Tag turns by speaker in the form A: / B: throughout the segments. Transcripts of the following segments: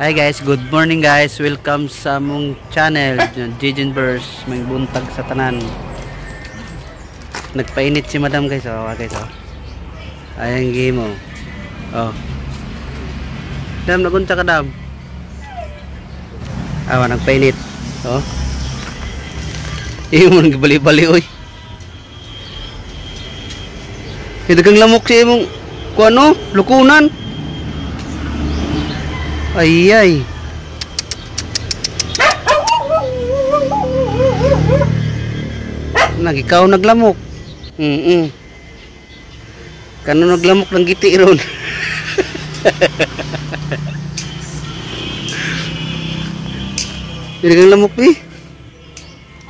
A: Hi guys, good morning guys. Welcome sa mong channel, Jijen Burst. May buntag sa tanan. Nagpainit si madam guys. Oh, guys oh. Ayang game oh. Oh. Dam, nagunta ka dam. Awa, nagpainit. Oh. Imong gibali-bali oy. Dagang lamok si imong kuano, lukunan. Ay. Ikaw naglamok. Kano naglamok ng giti ron. Hindi kang lamok eh.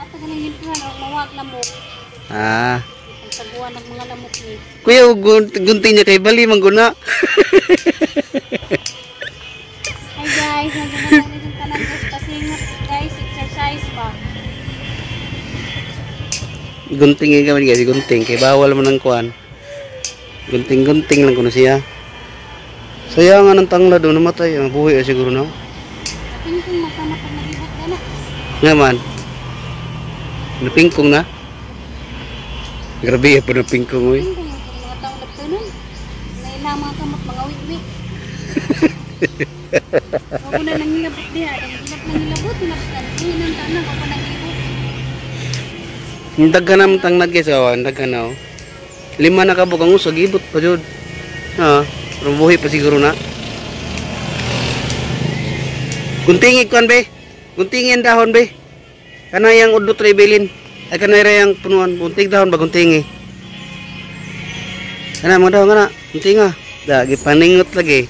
B: Ato galing yun po, mawag lamok.
A: Ah.
B: Ang taguan ng mga lamok ni.
A: Kuya, gunting niya kay Bali, mangguna.
B: Hi guys, nandiyan na yung tanan guys. Pasingot guys, exercise pa.
A: Gunting kami guys, gunting. Kay bawal mo ng kuan. Gunting lang kuno siya. Sayang ng tangla doon namatay. Ang buhay siguro na.
B: Napingkong mata-mata nagibot ka na.
A: Nga man. Napingkong na. Grabe ya po napingkong oy.
B: Napingkong yung mga taong nagtunan. Nailang mga kamot, mga wiwi. Ako na nangilabot diha. Ang hilap nangilabot, hinapsan. Hinan tanang ako nangilabot.
A: Daghan naman tangnad guys. Daghan na oh. 5 na kabog ang usog. Ibot pa jud. Ha. Pero buhay pa siguro na. Guntingin kuan be. Guntingin dahon be. Kanayang udot rebelin. Ay kanayang punuan. Gunting dahon ba guntingi. Kana mga dahon kana. Guntinga. Da gipaningot lagi.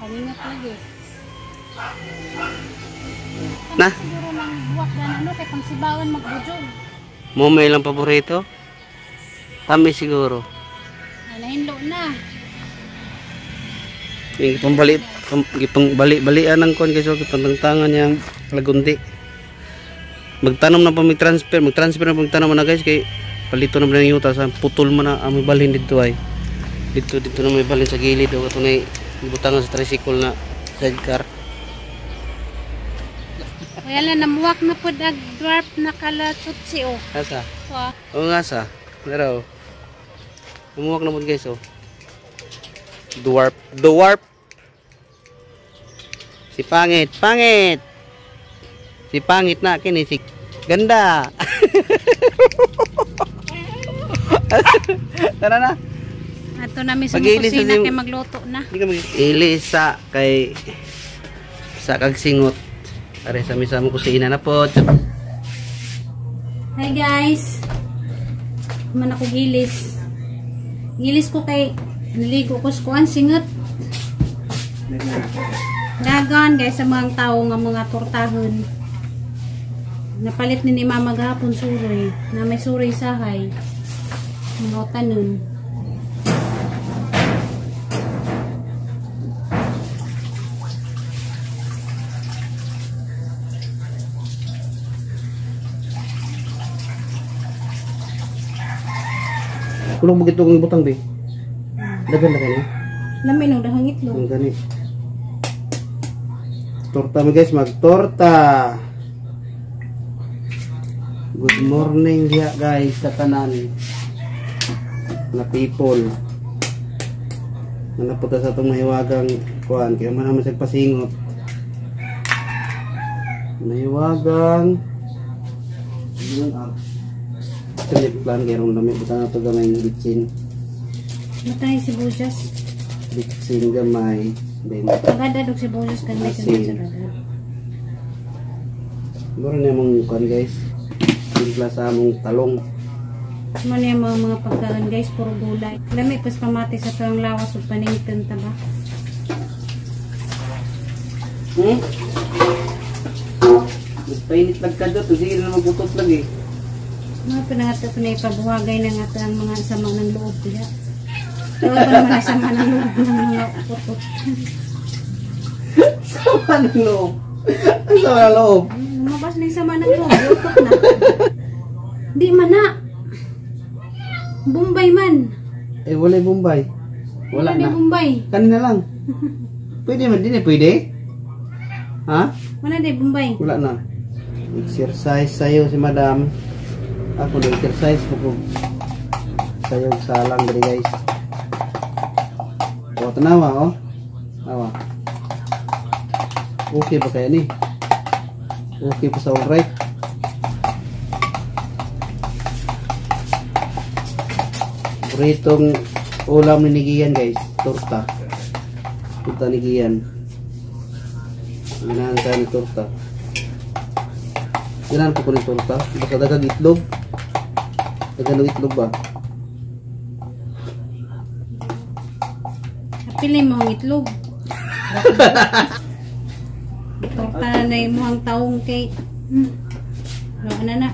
B: Paningot lagi.
A: Na.
B: Siguro ng buwak na ano kay pangsibawan magbujog.
A: Mo may lang paborito. Tamis siguro.
B: Nahinlo na.
A: Ipang-bali-balian ng kon kasi ipantangtangan yang lagundi. Magtanom na pa mag-transfer na pagtanom na guys kay palito na ng yuta sa putol mo na may balhin dito ay. Dito na may balhin sa gilid o katunay ibutangan sa tricycle na sidecar.
B: Kaya lang namuwak na po dag dwarf na kalatutsi o.
A: Asa?
B: Wow.
A: Oo nga sa. Naraw. Namuwak na po guys oh. Dwarf. Si pangit. Si pangit na kini si ganda. Tara na.
B: Ato namin sa kusina kay magluto na.
A: Hindi ka mag-ilisa kay sa kagsingot. Are sa misa mo kusina na po.
B: Hi guys. Man ako gilis. Gilis ko kay naligo ko sa kuan singot. Dagan guys sa mga tao nga mga tortahon. Napalit ni mama gahapon suroy. Na may suroy sahay. Mga tanon.
A: Kulong mo gito kong butang be. Dagan na kani.
B: Lamin o dahang itlog.
A: Ang gani. Torta mo guys, magtorta. Good morning diha guys sa tanan. Na people. Napunta sa itong mahiwagang kuan kaya man naman siya pasingot. Mahiwagang yun up. Trip plan kaya rin namin buta na ito gamay ng bitsin.
B: Matay si Bujas.
A: Bitsin gamay.
B: Magadadog si Bujas kanay sa nagsaradad.
A: Siguro na yung kuan guys. Simpla sa among talong.
B: Ano yung mga pagkaan guys, puro gulay. Lami pas pamati sa tuwang lawas o panington taba.
A: Mas painit lang ka doon. Sige na magutot lagi.
B: Mga pinangata ko na ipabuhagay na nga ang mga sama ng loob nila. Tawag ba naman sama ng loob ng mga putot.
A: Sama ng loob? Ang sama ng loob?
B: Lumabas na yung sama ng loob. Lutok na. Di man na. Bombay man.
A: Eh, wala Bombay. Wala na.
B: Bombay.
A: Kanina lang. Pwede man din eh, pwede? Ha?
B: Wala di, Bombay.
A: Wala na. Exercise sayo si madam. Ako na-exercise ko. Sayo salang dari guys. O, tanawa oh. Tanawa. Okay ba kaya ni? Okay pa sa alright. Buritong ulam ni Gian guys. Torta. Torta ni Gian. Ganahan tayo ng torta. Ganahan ko ng torta. Basta dagang itlog. Dagang itlog ba?
B: Pili mo ang itlog. Torta na yung muhang taong cake. Ano na?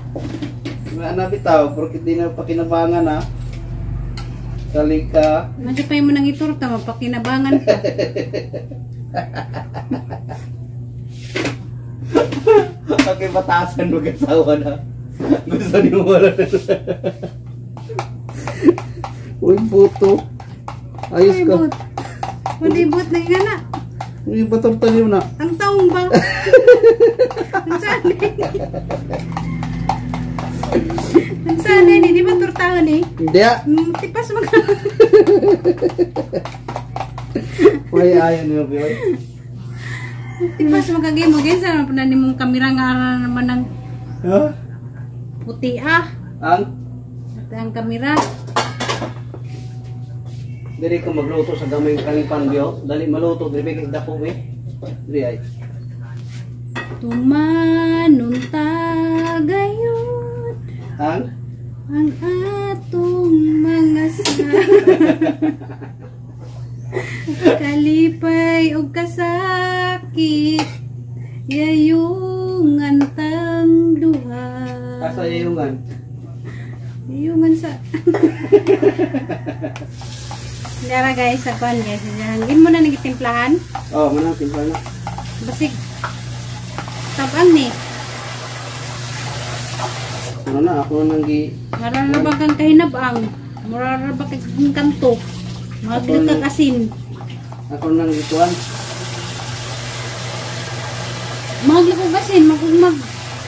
A: Wala na bitaw. Porque di na pakinabangan ha. Kalika.
B: Masipay mo nang itorta, mapakinabangan pa.
A: Okay, batasan mo kasawa na. Gusto niyo wala na. Uy, buto. Ayos ka.
B: Hindi but na nga na.
A: Uy, batorta niyo na.
B: Ang taong ba? Ang sanay. Ang sanay ni, di ba tortahan eh?
A: Hindi ah.
B: Tipas mag...
A: Uy, ayaw niyo, Biyoy.
B: Tipas magagay mo. Ganyan sana pa na mong kamera nga naman ng
A: Ha?
B: puti ah.
A: Ang?
B: At ang kamera.
A: Dili ko magluto sa gamay kalipan, Biyo. Dali maluto. Dili bigay dako, eh. Dili ay.
B: Tumanunta gayon
A: Ang?
B: ang atong mga kalipay o kasakit yayungan tang duha.
A: Asa yayungan?
B: Yayungan sa Dara guys, sa kon guys. Hangin mo na nagitimplahan.
A: Oh, manang timpla na.
B: Basig tabang ni.
A: Ano na, ako nang gi...
B: Mararabag kang kahinabang. Mararabag kang kanto. Magli ka kasin.
A: Ako nang gituan.
B: Magli ko kasin.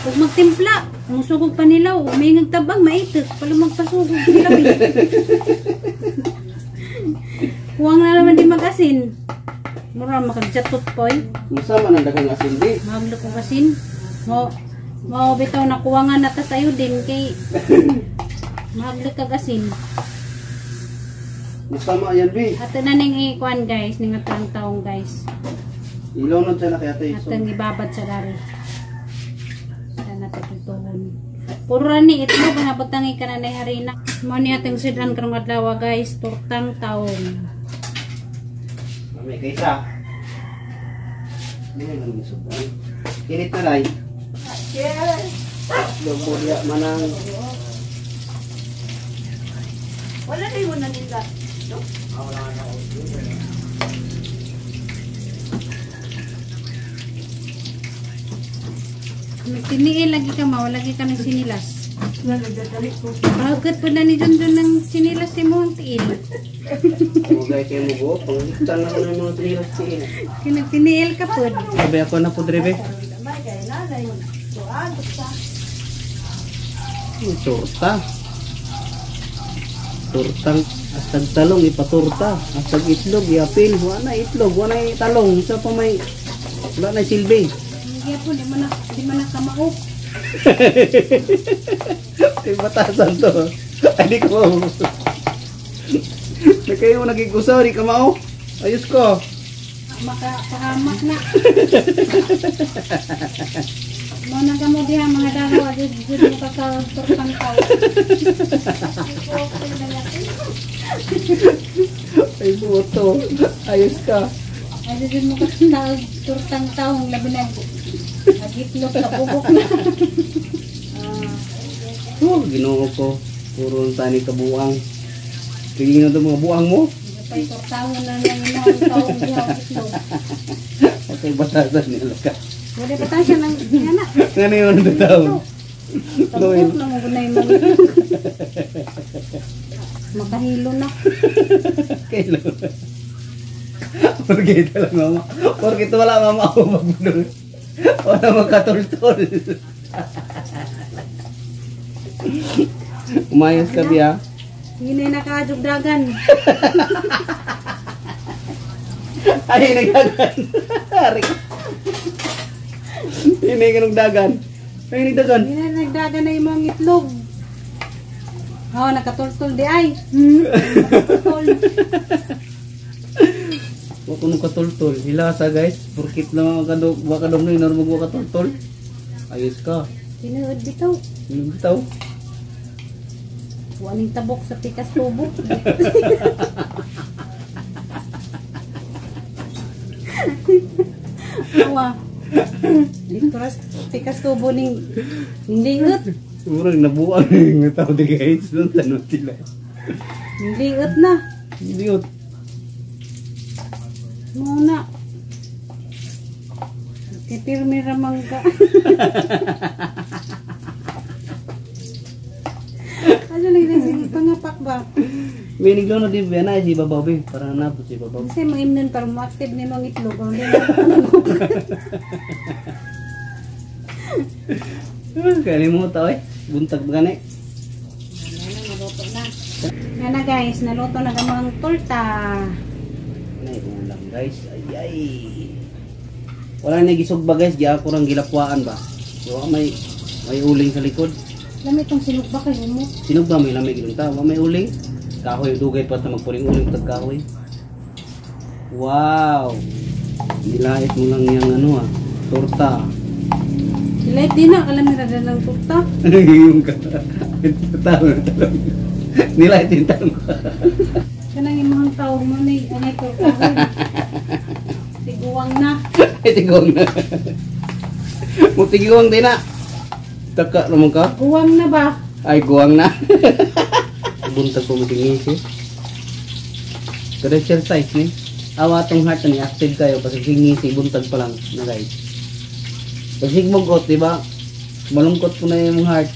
B: Kung magtimpla. Kung sugog panilaw. May nagtabang maitik. Pala magpasugog nilaw eh. Huwag na naman di mag-asin. Mura makagjatot po eh.
A: Masama nang dagang asin di.
B: Magli ko kasin. Mo bitaw na kuwangan na ta sa'yo din kay magli ka kasin.
A: Masama yan, Bi.
B: Ato na ning ikuan guys, ning atang taong guys.
A: Ilaw na siya na kaya tayo.
B: Atong ibabad sa dari. Sana tatutuhon. Puro ni itlog nga butangi ka na harina. Mo ni atong sidhan karong adlaw guys, tortang taong.
A: May kaysa. Hindi lang isudan. Init na lang. Yes. Lobo dia manang.
B: Wala na yun na nila. No? Tiniil lagi ka ma, lagi ka ng sinilas. Bakit pala ni Junjun ng sinilas si mo ang tiil?
A: Mugay kayo mo go, pangitan na ko ng mga tinilas siya.
B: Tiniil ka po.
A: Sabi ako na po, Drebe. Torta. Tortang astag talong ipaturta. Astag itlog iapil. Wala na itlog, wala na talong. Sa pa may wala na silbi.
B: Hindi po, di man na kamaok.
A: Ay batasan to. Ay di ko. Na kayo nagigusaw, di ka mao. Ayos ko.
B: Makapahamak na. Mo na kamo diha mga dalawa jud mo kakatortang tao.
A: Ay buto. Ayos ka.
B: Ay jud mo kakatortang tao labi na. Agitlog na bubok na.
A: Oh, Ginoo ko. Puro tani kabuang. Tingin na to mga buang mo.
B: Pay tortangon na lang yung mga tao diha itlog.
A: Okay, batasan nila ka.
B: Wala pa tayo siya ng anak.
A: Ano yun ang tao?
B: Tabok na mo na yung mga. Makahilo na.
A: Kailan? Porque lang mama. Porque wala mama ako magbudol. Wala magkatultol. Umayos ka biya.
B: Hindi nakadugdagan.
A: Ay, nagdagan. Hindi nagdagan. Ay, nagdagan.
B: Hindi na nagdagan na yung mga itlog. Oo, nakatultol di ay. Nakatultol.
A: Huwag ko nung katultol. Hilasa guys. Purkit lang wakadom na yun. Magwakatultol. Ayos ka.
B: Tinuod bitaw.
A: Ano bitaw?
B: Waning tabok sa pikas tubo. Awa. Dito ras pikas tubo ning liot.
A: Murang nabuang yung tao di guys. Doon tanong sila.
B: Liot na.
A: Liot.
B: Muna. Tipirmi ramang ka. Ano lang yung pangapak ba?
A: May niglaw na din ba na si babaw ba? Parang napos si babaw.
B: Kasi mga imnon para mo-active na yung mga itlog.
A: Kaya mo tao eh. Buntag ba gani?
B: Naluto na. Yan na guys, naluto na gamang torta.
A: Nay ulam guys. Ay. Wala na gisog ba guys? Giya ko rang gilapwaan ba? So may uling sa likod.
B: Lami itong sinugba kayo mo.
A: Sinog ba may lamig ng tao? May uling? Kahoy dugay pa ta magpuring uling tag kahoy. Wow. Nilait mo lang yang ano torta.
B: Silait din na, kalamira na lang torta.
A: Yung ka. Nilait din tanong.
B: Kanang yung mga tao mo na anay torta. Tiguwang na.
A: Tiguwang na. Tiguwang din na. Taka naman ka?
B: Guwang na ba?
A: Ay, guwang na. Buntag ko matingisi. Kada exercise ni. Awa tong heart ni active kayo kasi hingisi buntag pa lang na guys. Kasi magkot, di ba? Malungkot po na yung heart.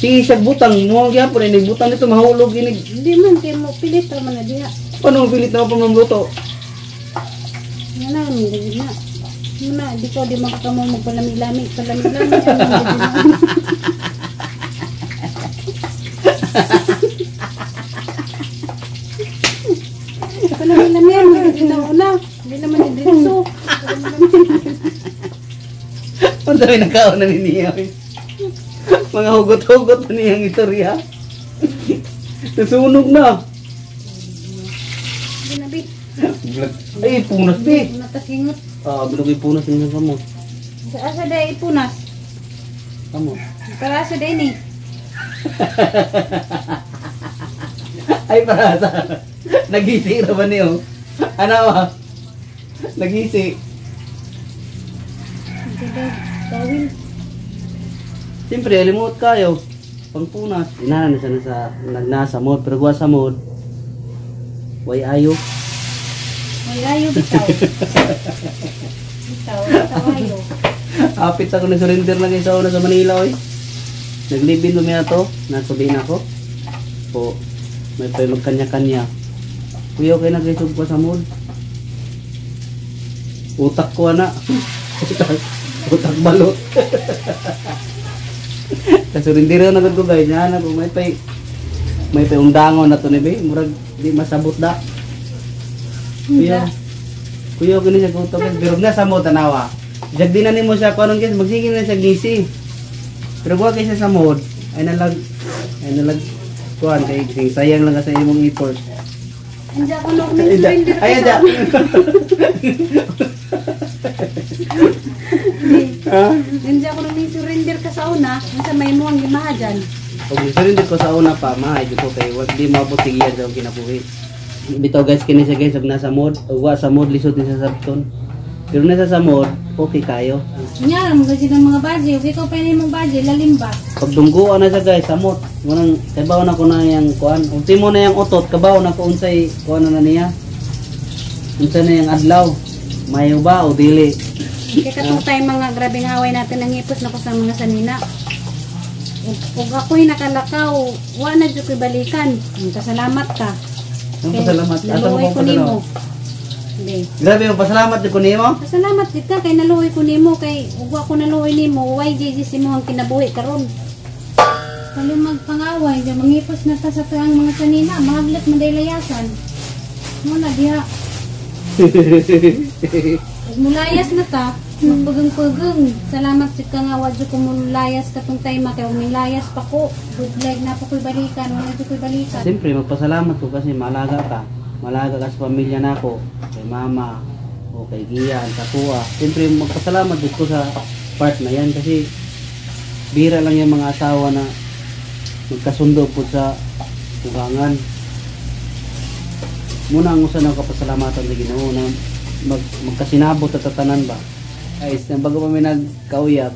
A: Sige, siya butang. Muwang kaya po rin. Butang nito mahulog. Inig.
B: Hindi man, kaya mo pilit naman na diha.
A: Paano pilit na pa mamluto?
B: Yan na, hindi na. Muna, di ko di makakamo magpalami-lami. Palami-lami. Palami-lami yan. Hindi na una. Hindi naman yung drinso.
A: Ang dami nakaon na niya. Mga hugot-hugot na niyang istorya. Nasunog na.
B: Hindi na, Bit.
A: Ay, punas di.
B: Natasingot.
A: Bilog yung punas yung kamot.
B: Asa day ipunas?
A: Kamot.
B: Para asa day ni?
A: Ay, para sa... Nagisi naman niyo. Ano ba? Nagisi.
B: Hindi day. Tawin.
A: Siyempre, alimot kayo. Pangpunas. Inahan na siya na sa... Nagnasa mod. Pero gawa sa mod. Way ayo.
B: May ayo bitaw. Bitaw ayo.
A: Apit ako na surrender lang sa una sa Manila oy. Naglibin dumi ato, nasubi na ako. Po, may pa magkanya-kanya. Kuya okay na kayo pa sa mood. Utak ko na. Utak balot. Kasurrender na gud ko guys, na ko may pa undangon na to ni be, murag di masabot da. Kuya gani siya gusto guys, pero na sa mo tanawa. Jag din na nimo siya kuno guys, magsige na siya gisi. Pero buwa kay siya sa mod, ay nalag kuan kay sayang lang sa imong effort.
B: Anja ko no ni surrender.
A: Ay anja.
B: Anja ko no ni surrender ka sa una, sa may mo ang gimahajan.
A: Og surrender ko sa una pa, maay ko kay wag di mabot sigiyan sa kinabuhi. Bitaw guys kini siya guys og nasa mod, og wa sa mod lisod ni sa sabton. Pero nasa sa mod, okay kayo.
B: Nya mo kasi ng mga baji, okay ko pa ni mong baji lalim ba.
A: Pag dungguan na siya guys sa mod, munang kabaw na ko na yang kuan. Ultimo na yang otot, kabaw na ko unsay kuan na niya. Unsa na yang adlaw? Mayo ba o dili?
B: Kaya katutay mga grabing away natin ng ipos na ko sa mga sanina. Ug ako'y nakalakaw, wa na jud ko'y balikan. Salamat ka.
A: Ang pasalamat. Asa mo
B: Naluoy
A: kong
B: ko nimo. Be.
A: Grabe yung pasalamat ko nimo.
B: Pasalamat gid ka kay naluoy ko nimo kay ug ako naluoy nimo why JJ mo ang kinabuhi karon. Kalo magpangaway, diya mangipos na ta sa ang mga kanina, mahaglit man day layasan. Mo na diha. Ug mulayas na ta, magpagang-pagang. Salamat sa ka nga wadyo ko mulayas katong time kay ug layas pa ko. Good leg na pa ko'y balikan, wala jud ko'y balikan.
A: Siyempre magpasalamat ko kasi malaga ka. Malaga ka sa pamilya nako, kay mama o kay Gian, sa kuha. Siyempre magpasalamat din ko sa part na yan kasi bira lang yung mga asawa na magkasundo po sa ugangan. Muna ang usa ng kapasalamatan sa Ginoo na magkasinabot at tatanan ba. Guys, nang bago pa may nagkauyap,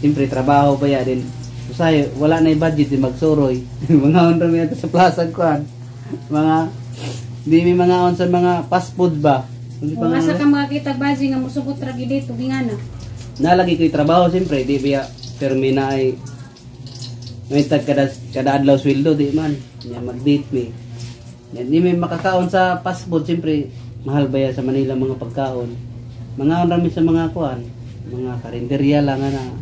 A: siyempre trabaho pa ya din. Usay, wala na yung budget din magsuroy. Mga on rami nato sa plaza kuan. Mga di may mga on sa mga fast food ba.
B: Kung asa ka makakita baji nga musugot ra gid dito gingana.
A: Nalagi ko'y trabaho siyempre, di biya permina ay may tag kada adlaw sweldo di man. Yan mag-date me. Yan di may makakaon sa fast food siyempre mahal ba yan sa Manila mga pagkaon. Mga on rami sa mga kuan, mga karinderya lang na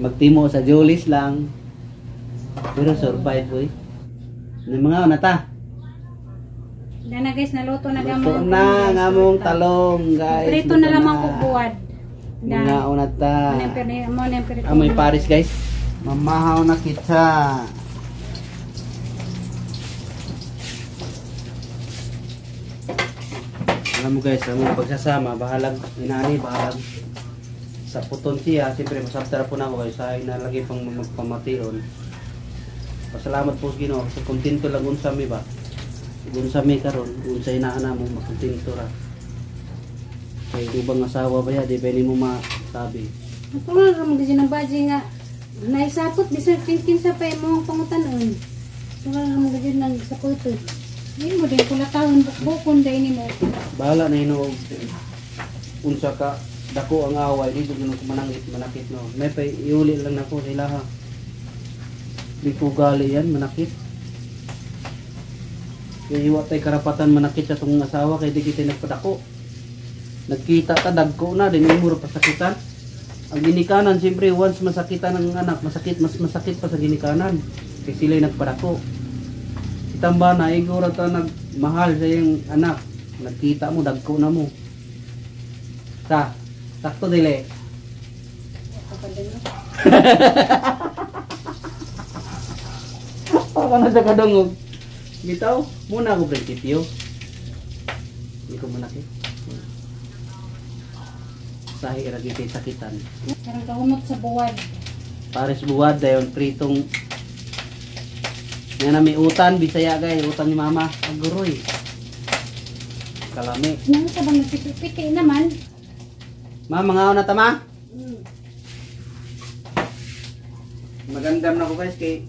A: magtimo sa Jollies lang. Pero survive boy. Ng mga on ta.
B: Dana guys, naluto na
A: Luto
B: gamon.
A: na nga mong talong guys.
B: Prito
A: Luto
B: na lamang ko buwad.
A: Mga on ta.
B: Mo na perito.
A: Amoy Paris guys. Mamahaw na kita. Alam mo guys, ang pagsasama, bahalag inani, bahalag sa puton siya. Siyempre masabtara po na ako guys, ay nalagi pang magpamation. Pasalamat po sa Ginoo kasi kontento lang unsa mi ba. Unsa mi karon, unsa inaana mo makontento ra. Kay ubang asawa ba ya, di ba mo masabi.
B: Ako nga mo gid ng baji nga naisapot di sa kinsa pa mo pangutanon. Wala mo gid nang saputo. Hindi mo din pula taon bukbukon day nimo.
A: Bahala na hinuog. Unsa ka dako ang away dito gino ko manakit no. May pa iuli lang nako sa ilaha. Di ko gali yan manakit. Kaya iwa tay karapatan manakit sa tong asawa kay di kita nagpadako. Nagkita ta dagko na din imuro pasakitan. Ang ginikanan siyempre once masakitan ng anak, masakit pa sa ginikanan. Kay sila'y nagpadako. Itamba na igura ta nagmahal sa iyong anak. Nagkita mo dagko na mo. Sakto dili. Ako na sa kadungog. Bitaw, muna ako prinsipyo. Hindi ko manakit. Sahi ragi kay sakitan.
B: Karang kahumot sa buwad.
A: Pares buwad dayon pritong. Yan na may utan, bisaya guys, utan ni mama. Aguroy. Kalami.
B: Nang sa bang nagpipiti naman.
A: Ma, mga na tama. Magandam na ko guys kay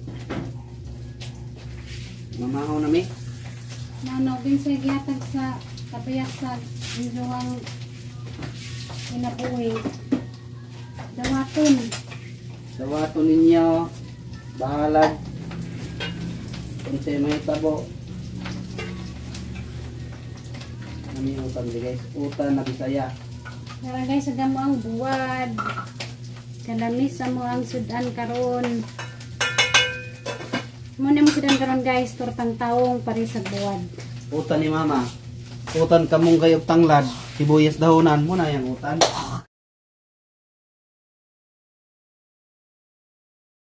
A: mamahaw na mi.
B: Nanaw din sa gihatag sa kapayak sa inyong inabuhi. Dawaton.
A: Dawato ninyo. Bahalag. Kung siya may tabo. Nami utan di guys. Utan na bisaya.
B: Tara guys, agam mo ang buwad. Kalamis sa mo ang sudan karon. Muna mo sudan karon guys, tortang taong pari sa buwad.
A: Utan ni mama. Utan kamong kayop tanglad. Sibuyas dahonan mo na yung utan.